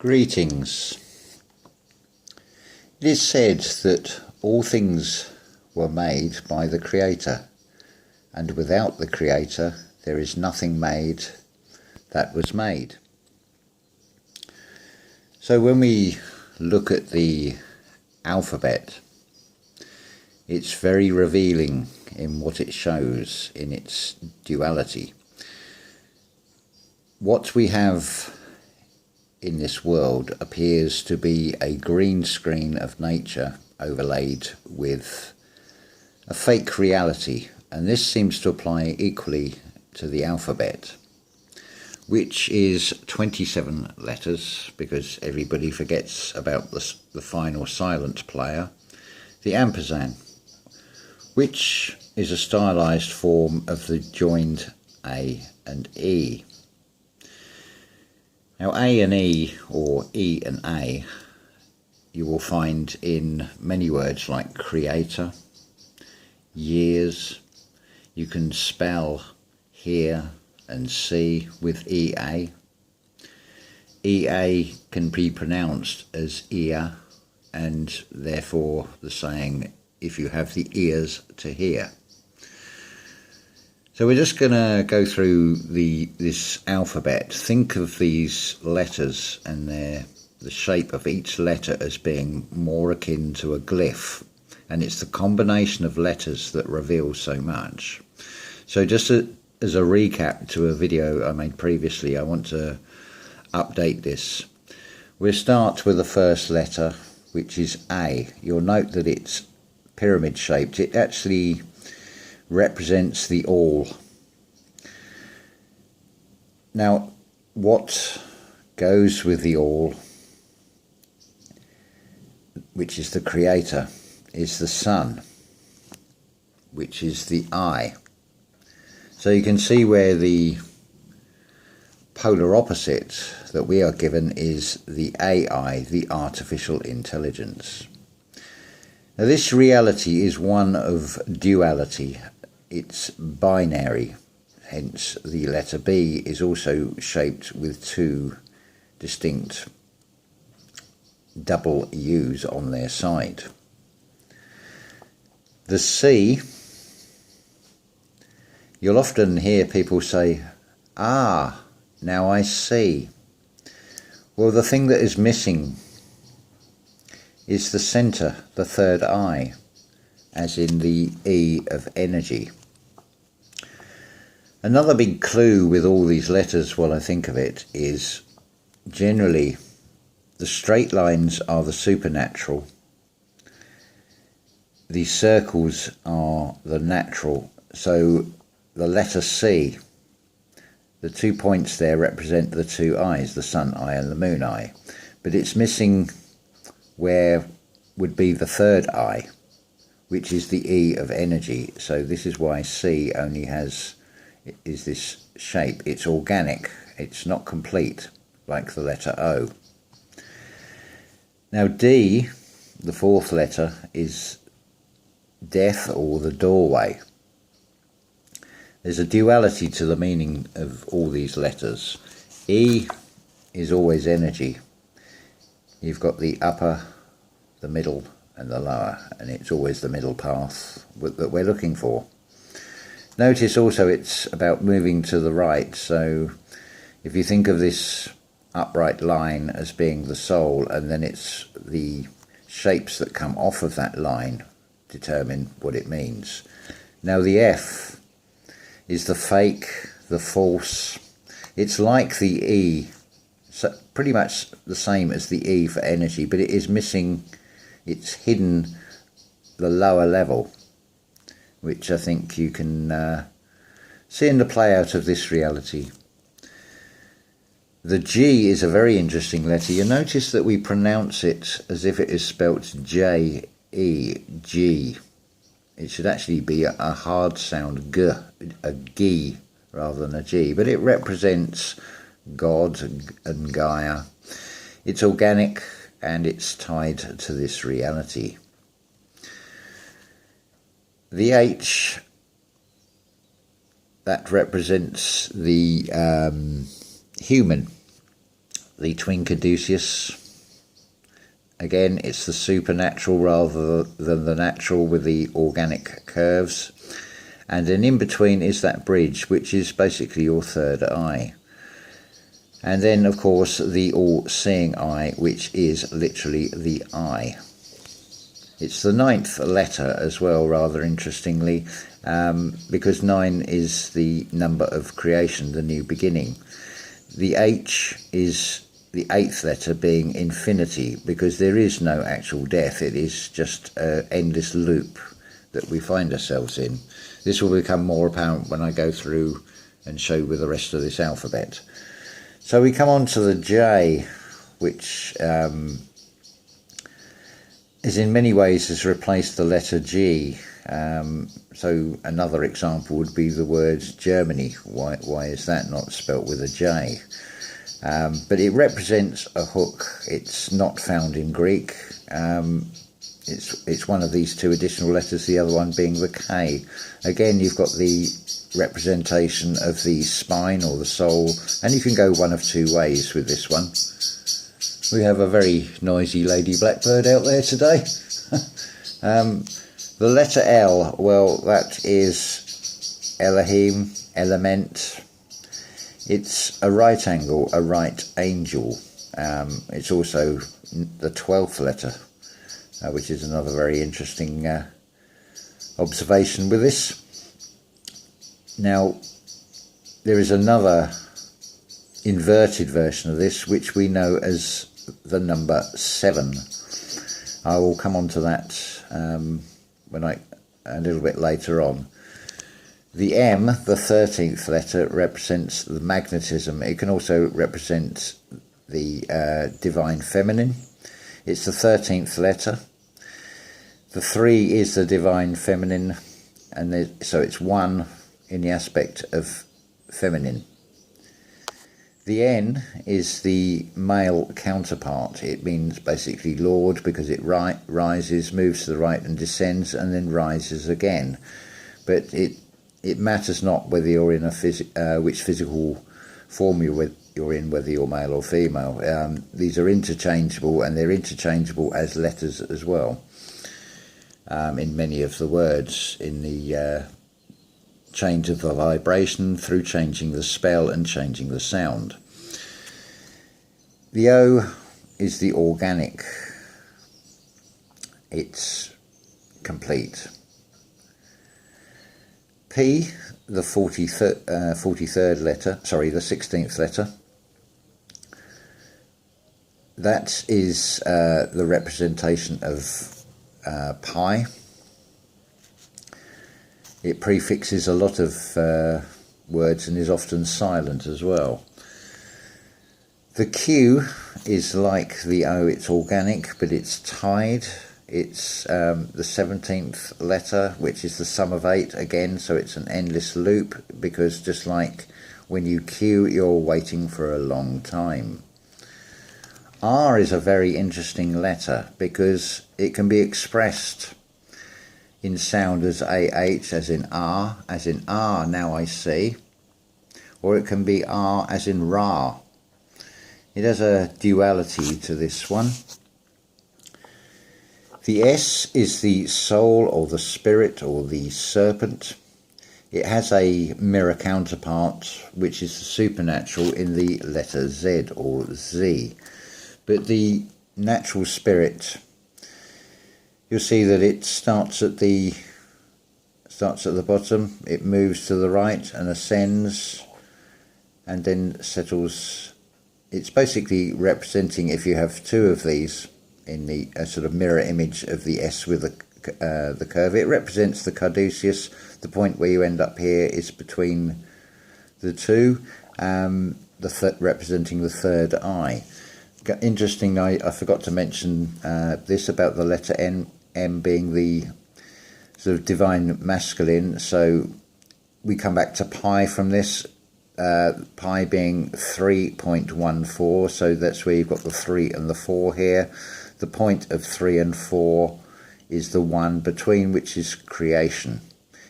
Greetings. It is said that all things were made by the Creator, and without the Creator there is nothing made that was made. So when we look at the alphabet, it's very revealing in what it shows in its duality. What we have in this world appears to be a green screen of nature overlaid with a fake reality, and this seems to apply equally to the alphabet, which is 27 letters, because everybody forgets about the final silent player, the ampersand, which is a stylized form of the joined A and E. Now A and E, or E and A, you will find in many words like creator, years. You can spell hear and see with EA. EA can be pronounced as ear, and therefore the saying, if you have the ears to hear. So we're just going to go through this alphabet. Think of these letters and the shape of each letter as being more akin to a glyph, and it's the combination of letters that reveals so much. So just as a recap to a video I made previously, I want to update this. We'll start with the first letter, which is A. You'll note that it's pyramid shaped. It actually represents the all. Now, what goes with the all, which is the creator, is the sun, which is the I. So you can see where the polar opposite that we are given is the AI, the artificial intelligence. Now this reality is one of duality. It's binary, hence the letter B is also shaped with two distinct double U's on their side. The C, you'll often hear people say, "Ah, now I see." Well, the thing that is missing is the centre, the third eye, as in the E of energy. Another big clue with all these letters, while I think of it, is generally the straight lines are the supernatural, the circles are the natural. So the letter C, the 2 points there represent the two eyes, the sun eye and the moon eye, but it's missing where would be the third eye, which is the E of energy. So this is why C only is this shape. It's organic, it's not complete like the letter O. Now D, the fourth letter, is death or the doorway. There's a duality to the meaning of all these letters. E is always energy. You've got the upper, the middle and the lower, and it's always the middle path that we're looking for. Notice also it's about moving to the right, so if you think of this upright line as being the soul, and then it's the shapes that come off of that line determine what it means. Now the F is the fake, the false. It's like the E, so pretty much the same as the E for energy, but it is missing, it's hidden the lower level, which I think you can see in the play out of this reality. The G is a very interesting letter. You notice that we pronounce it as if it is spelt J-E-G. It should actually be a hard sound G, a G rather than a G, but it represents God and Gaia. It's organic and it's tied to this reality. The H, that represents the human, the twin caduceus. Again, it's the supernatural rather than the natural with the organic curves. And then in between is that bridge, which is basically your third eye. And then, of course, the all-seeing eye, which is literally the eye. It's the 9th letter as well, rather interestingly, because 9 is the number of creation, the new beginning. The H is the 8th letter, being infinity, because there is no actual death. It is just an endless loop that we find ourselves in. This will become more apparent when I go through and show with the rest of this alphabet. So we come on to the J, which is in many ways has replaced the letter G. So another example would be the word Germany. Why is that not spelt with a J? But it represents a hook. It's not found in Greek. It's one of these two additional letters, the other one being the K. Again, you've got the representation of the spine or the soul, and you can go one of two ways with this one. We have a very noisy lady blackbird out there today. The letter L, well, that is Elohim, element. It's a right angle, a right angel. It's also the 12th letter, which is another very interesting observation with this. Now, there is another inverted version of this, which we know as the number 7. I will come on to that a little bit later on. The M, the 13th letter, represents the magnetism. It can also represent the divine feminine. It's the 13th letter. The 3 is the divine feminine, and so it's 1 in the aspect of feminine. The N is the male counterpart. It means basically Lord, because it rises, moves to the right and descends, and then rises again. But it matters not whether you're in which physical form you're in, whether you're male or female. These are interchangeable, and they're interchangeable as letters as well. In many of the words, in the change of the vibration through changing the spell and changing the sound. The O is the organic. It's complete. P, the 43rd letter, sorry, the 16th letter. That is the representation of pi. It prefixes a lot of words and is often silent as well. The Q is like the O, it's organic, but it's tied. It's the 17th letter, which is the sum of 8 again, so it's an endless loop, because just like when you Q, you're waiting for a long time. R is a very interesting letter because it can be expressed in sound as AH, as in R, now I see, or it can be R as in Ra. It has a duality to this one. The S is the soul or the spirit or the serpent. It has a mirror counterpart, which is the supernatural in the letter Z or Z. But the natural spirit, you'll see that it starts at the bottom, it moves to the right and ascends and then settles. It's basically representing, if you have two of these in the sort of mirror image of the S with the curve, it represents the caduceus. The point where you end up here is between the two, representing the third eye. Interesting, I forgot to mention this about the letter M being the sort of divine masculine. So we come back to pi from this, pi being 3.14, so that's where you've got the 3 and the 4 here. The point of 3 and 4 is the one between, which is creation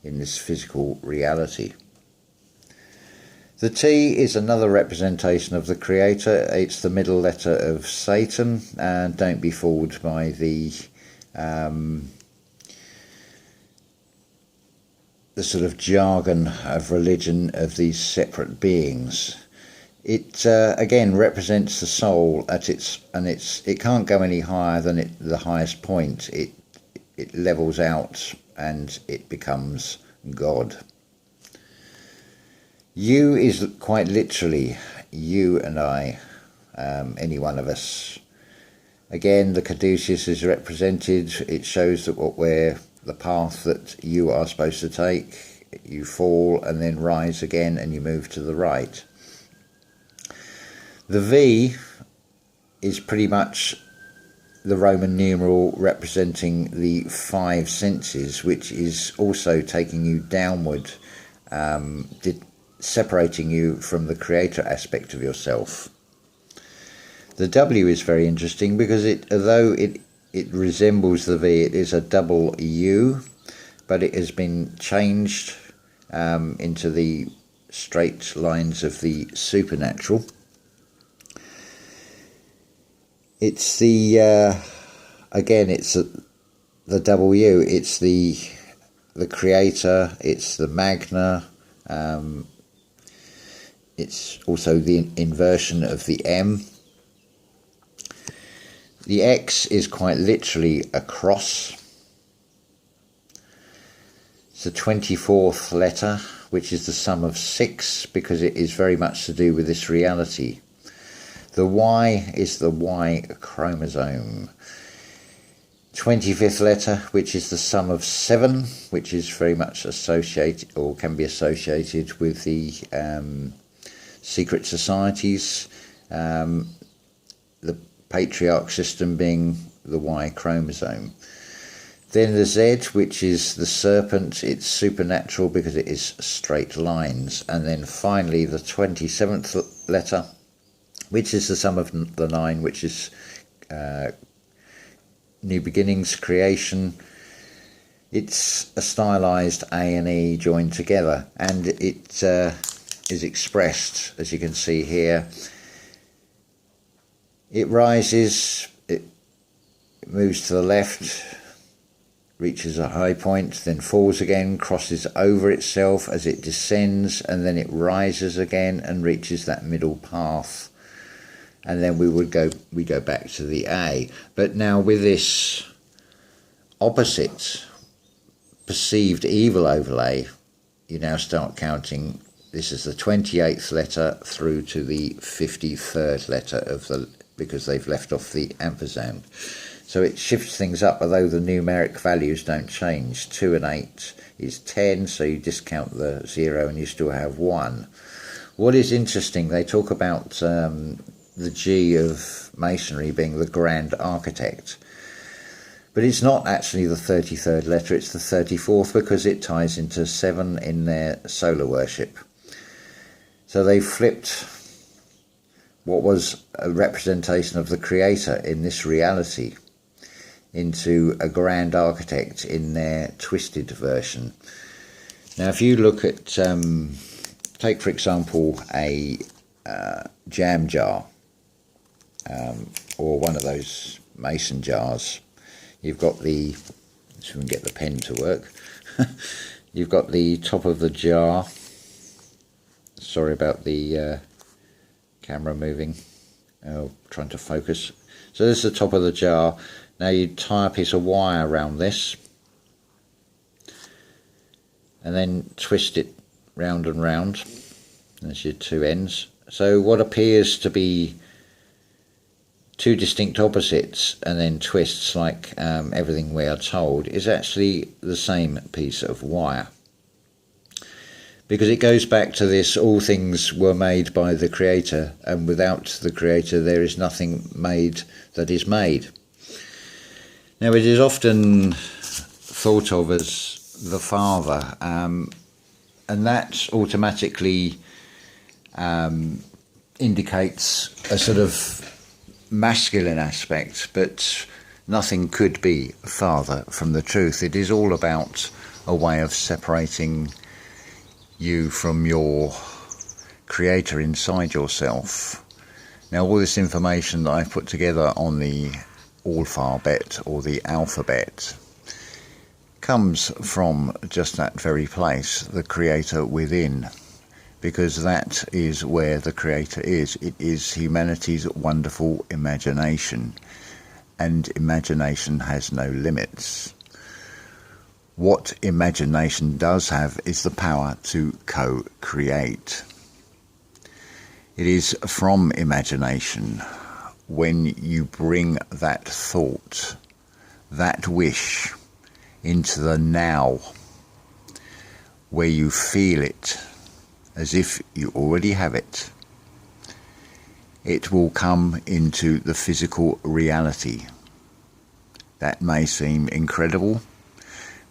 in this physical reality. The T is another representation of the Creator. It's the middle letter of Satan, and don't be fooled by the sort of jargon of religion of these separate beings. It again represents the soul at its, and it can't go any higher than the highest point. It levels out and it becomes God. You is quite literally you and I, any one of us. Again, the caduceus is represented. It shows that the path that you are supposed to take. You fall and then rise again, and you move to the right. The V is pretty much the Roman numeral representing the 5 senses, which is also taking you downward, separating you from the Creator aspect of yourself. The W is very interesting because although it resembles the V, it is a double U, but it has been changed into the straight lines of the supernatural. It's the again, it's the double U. It's the Creator. It's the Magna. It's also the inversion of the M. The X is quite literally a cross. It's the 24th letter, which is the sum of 6, because it is very much to do with this reality. The Y is the Y chromosome. 25th letter, which is the sum of 7, which is very much associated, or can be associated with the secret societies. The patriarch system being the Y chromosome. Then the Z, which is the serpent. It's supernatural because it is straight lines. And then finally the 27th letter, which is the sum of the 9, which is new beginnings, creation. It's a stylized A and E joined together, and it is expressed, as you can see here. It rises, it moves to the left, reaches a high point, then falls again, crosses over itself as it descends, and then it rises again and reaches that middle path. And then we go back to the A. But now with this opposite perceived evil overlay, you now start counting. This is the 28th letter through to the 53rd letter because they've left off the ampersand. So it shifts things up, although the numeric values don't change. 2 and 8 is 10, so you discount the 0 and you still have 1. What is interesting, they talk about the G of Masonry being the Grand Architect. But it's not actually the 33rd letter, it's the 34th, because it ties into 7 in their solar worship. So they flipped what was a representation of the Creator in this reality into a Grand Architect in their twisted version. Now if you look at, take for example a jam jar, or one of those mason jars. You've got the, so we can get the pen to work, you've got the top of the jar. Sorry about the camera moving, trying to focus. So this is the top of the jar. Now you tie a piece of wire around this and then twist it round and round. There's your 2 ends. So what appears to be 2 distinct opposites and then twists like everything we are told is actually the same piece of wire. Because it goes back to this, all things were made by the Creator, and without the Creator there is nothing made that is made. Now it is often thought of as the Father, and that automatically indicates a sort of masculine aspect, but nothing could be farther from the truth. It is all about a way of separating you from your creator inside yourself. Now, all this information that I've put together on the alphabet or the alphabet comes from just that very place, the creator within, because that is where the creator is. It is humanity's wonderful imagination, and imagination has no limits. What imagination does have is the power to co-create. It is from imagination, when you bring that thought, that wish, into the now, where you feel it as if you already have it, it will come into the physical reality. That may seem incredible,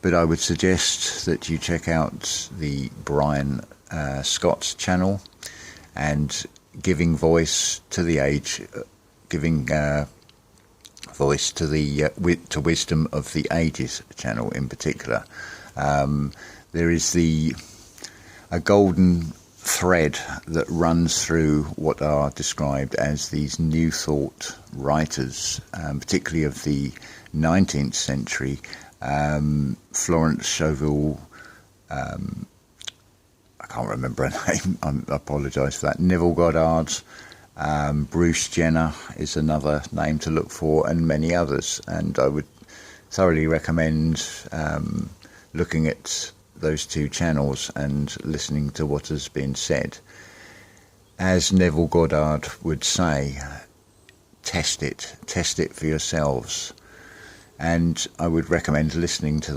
but I would suggest that you check out the Brian Scott's channel and Giving Voice to the Age, Giving Voice to the to Wisdom of the Ages channel in particular. There is a golden thread that runs through what are described as these New Thought writers, particularly of the 19th century. Florence Chauvel, I can't remember her name, I apologise for that, Neville Goddard, Bruce Jenner is another name to look for, and many others. And I would thoroughly recommend looking at those two channels and listening to what has been said. As Neville Goddard would say, test it for yourselves. And I would recommend listening to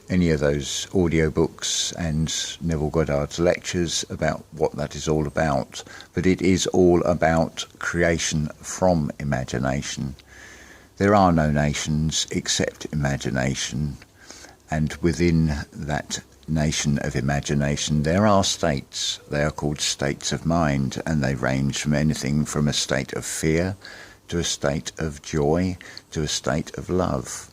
any of those audiobooks and Neville Goddard's lectures about what that is all about. But it is all about creation from imagination. There are no nations except imagination, and within that nation of imagination there are states. They are called states of mind, and they range from anything from a state of fear to a state of joy, to a state of love.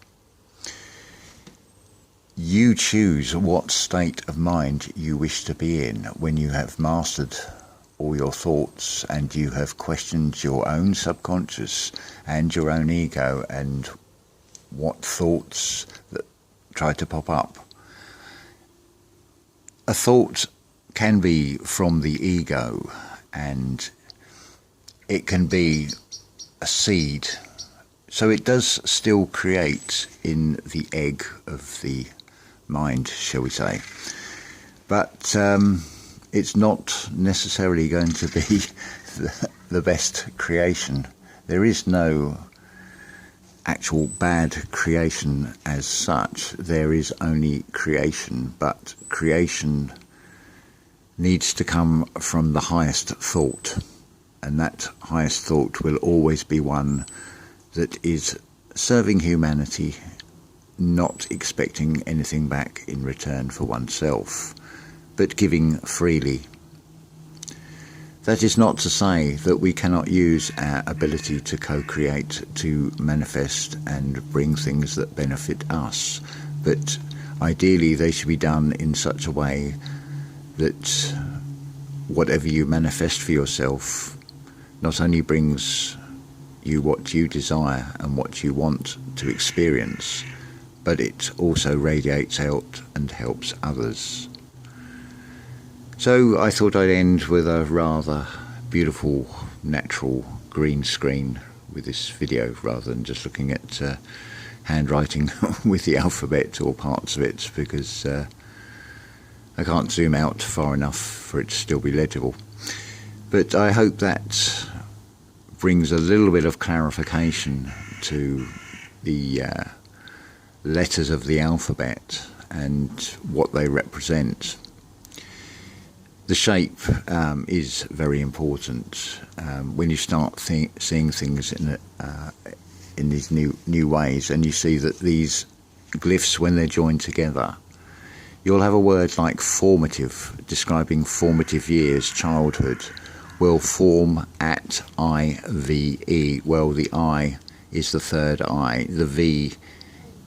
You choose what state of mind you wish to be in when you have mastered all your thoughts and you have questioned your own subconscious and your own ego and what thoughts that try to pop up. A thought can be from the ego, and it can be a seed, so it does still create in the egg of the mind, shall we say, but it's not necessarily going to be the best creation. There is no actual bad creation as such. There is only creation, but creation needs to come from the highest thought. And that highest thought will always be one that is serving humanity, not expecting anything back in return for oneself, but giving freely. That is not to say that we cannot use our ability to co-create to manifest and bring things that benefit us, but ideally they should be done in such a way that whatever you manifest for yourself not only brings you what you desire and what you want to experience, but it also radiates out and helps others. So I thought I'd end with a rather beautiful, natural green screen with this video, rather than just looking at handwriting with the alphabet or parts of it, because I can't zoom out far enough for it to still be legible. But I hope that brings a little bit of clarification to the letters of the alphabet and what they represent. The shape is very important when you start seeing things in these new ways, and you see that these glyphs, when they're joined together, you'll have a word like formative, describing formative years, childhood, will form at IVE. Well, the I is the third eye. The V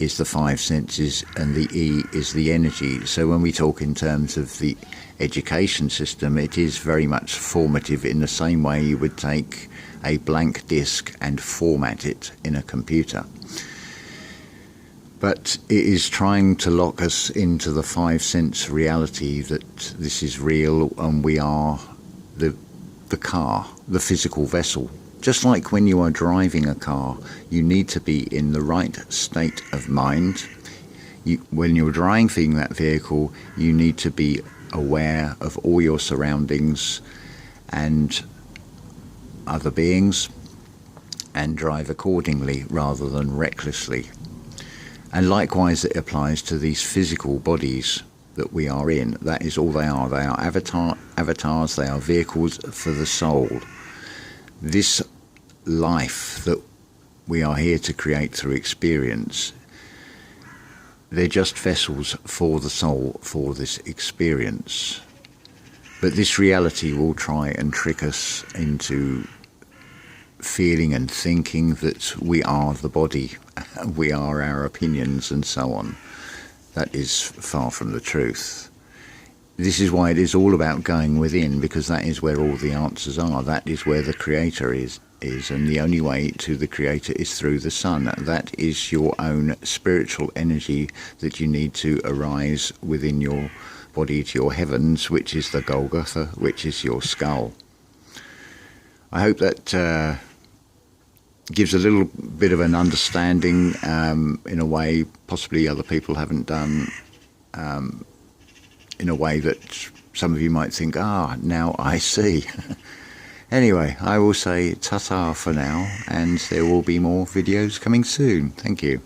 is the five senses, and the E is the energy. So when we talk in terms of the education system, it is very much formative in the same way you would take a blank disk and format it in a computer. But it is trying to lock us into the five sense reality that this is real and we are the car, the physical vessel. Just like when you are driving a car, you need to be in the right state of mind. When you're driving that vehicle, you need to be aware of all your surroundings and other beings and drive accordingly rather than recklessly. And likewise it applies to these physical bodies that we are in. That is all they are. They are avatars, they are vehicles for the soul. This life that we are here to create through experience, they're just vessels for the soul for this experience. But this reality will try and trick us into feeling and thinking that we are the body, we are our opinions and so on. That is far from the truth. This is why it is all about going within, because that is where all the answers are. That is where the Creator is, and the only way to the Creator is through the Sun. That is your own spiritual energy that you need to arise within your body to your heavens, which is the Golgotha, which is your skull. I hope that gives a little bit of an understanding in a way possibly other people haven't done, in a way that some of you might think, now I see. Anyway, I will say ta-ta for now, and there will be more videos coming soon. Thank you.